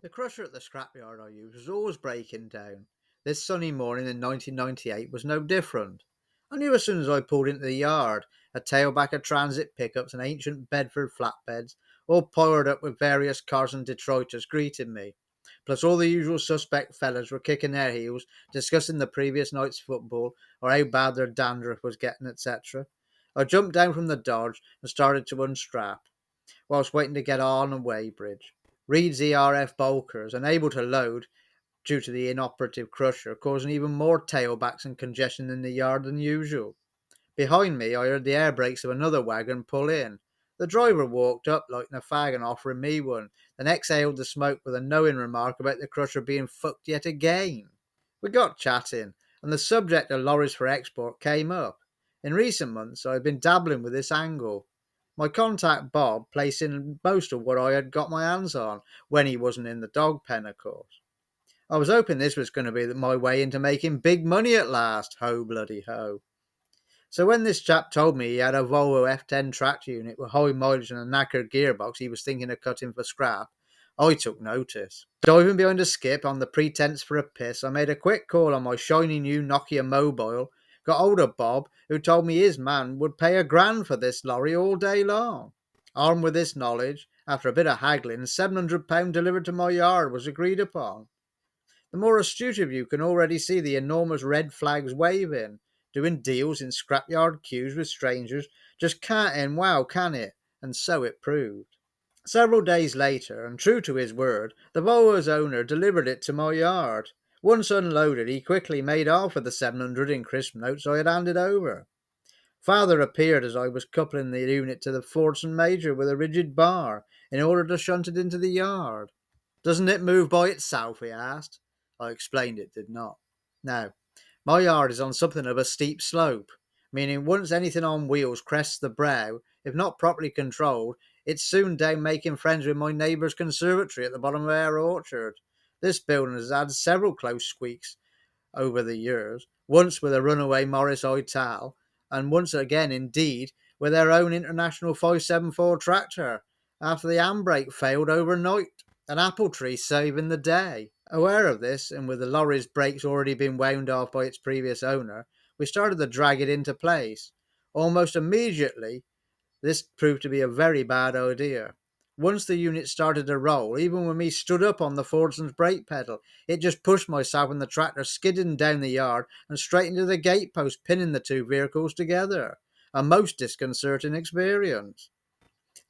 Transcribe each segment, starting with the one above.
The crusher at the scrapyard I used was always breaking down. This sunny morning in 1998 was no different. I knew as soon as I pulled into the yard, a tailback of transit pickups and ancient Bedford flatbeds, all powered up with various cars and Detroiters, greeted me. Plus all the usual suspect fellas were kicking their heels, discussing the previous night's football or how bad their dandruff was getting, etc. I jumped down from the Dodge and started to unstrap whilst waiting to get on a weighbridge. Reed's ERF bulkers, unable to load due to the inoperative crusher, causing even more tailbacks and congestion in the yard than usual. Behind me, I heard the air brakes of another wagon pull in. The driver walked up, lighting a fag and offering me one, then exhaled the smoke with a knowing remark about the crusher being fucked yet again. We got chatting, and the subject of lorries for export came up. In recent months, I had been dabbling with this angle. My contact Bob placed in most of what I had got my hands on, when he wasn't in the dog pen, of course. I was hoping this was going to be my way into making big money at last. Ho, bloody ho. So when this chap told me he had a Volvo F10 tractor unit with high mileage and a knackered gearbox he was thinking of cutting for scrap, I took notice. Diving behind a skip on the pretense for a piss, I made a quick call on my shiny new Nokia mobile, got hold of Bob, who told me his man would pay £1,000 for this lorry all day long. Armed with this knowledge, after a bit of haggling, £700 delivered to my yard was agreed upon. The more astute of you can already see the enormous red flags waving. Doing deals in scrapyard queues with strangers just can't end well, can it? And so it proved. Several days later, and true to his word, the Volvo's owner delivered it to my yard. Once unloaded, he quickly made off with the 700 in crisp notes I had handed over. Father appeared as I was coupling the unit to the Fordson Major with a rigid bar, in order to shunt it into the yard. "Doesn't it move by itself?" he asked. I explained it did not. Now, my yard is on something of a steep slope, meaning once anything on wheels crests the brow, if not properly controlled, it's soon down making friends with my neighbour's conservatory at the bottom of our orchard. This building has had several close squeaks over the years, once with a runaway Morris Ital, and once again, indeed, with their own International 574 tractor, after the handbrake failed overnight, an apple tree saving the day. Aware of this, and with the lorry's brakes already been wound off by its previous owner, we started to drag it into place. Almost immediately, this proved to be a very bad idea. Once the unit started to roll, even when we stood up on the Fordson's brake pedal, it just pushed myself and the tractor skidding down the yard and straight into the gatepost, pinning the two vehicles together. A most disconcerting experience.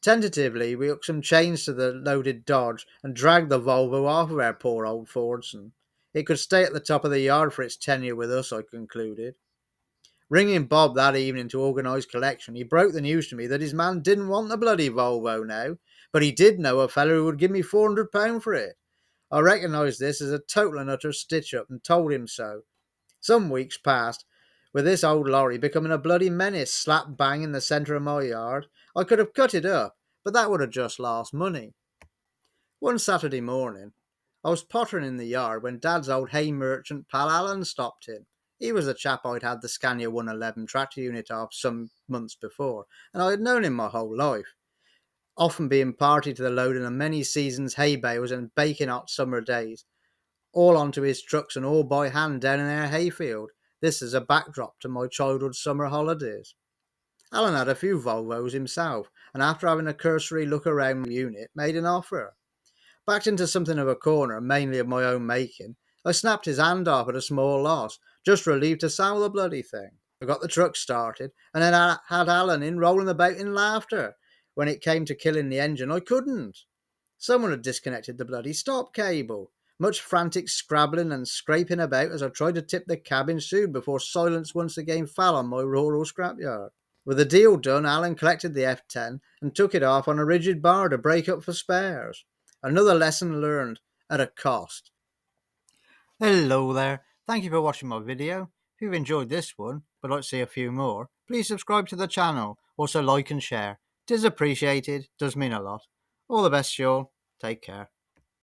Tentatively, we hooked some chains to the loaded Dodge and dragged the Volvo off of our poor old Fordson. It could stay at the top of the yard for its tenure with us, I concluded. Ringing Bob that evening to organise collection, he broke the news to me that his man didn't want the bloody Volvo now, but he did know a fellow who would give me £400 for it. I recognised this as a total and utter stitch-up and told him so. Some weeks passed, with this old lorry becoming a bloody menace slap bang in the centre of my yard. I could have cut it up, but that would have just lost money. One Saturday morning, I was pottering in the yard when Dad's old hay merchant pal Alan stopped in. He was the chap I'd had the Scania 111 tractor unit off some months before, and I had known him my whole life, often being party to the loading of many seasons' hay bales and baking hot summer days, all onto his trucks and all by hand down in our hayfield. This is a backdrop to my childhood summer holidays. Alan had a few Volvos himself, and after having a cursory look around the unit, made an offer. Backed into something of a corner, mainly of my own making, I snapped his hand off at a small loss, just relieved to sell the bloody thing. I got the truck started, and then I had Alan in rolling about in laughter. When it came to killing the engine, I couldn't. Someone had disconnected the bloody stop cable. Much frantic scrabbling and scraping about as I tried to tip the cab ensued before silence once again fell on my rural scrapyard. With the deal done, Alan collected the F10 and took it off on a rigid bar to break up for spares. Another lesson learned at a cost. Hello there. Thank you for watching my video. If you've enjoyed this one, but like to see a few more, please subscribe to the channel. Also like and share. It is appreciated. Does mean a lot. All the best, y'all. Take care.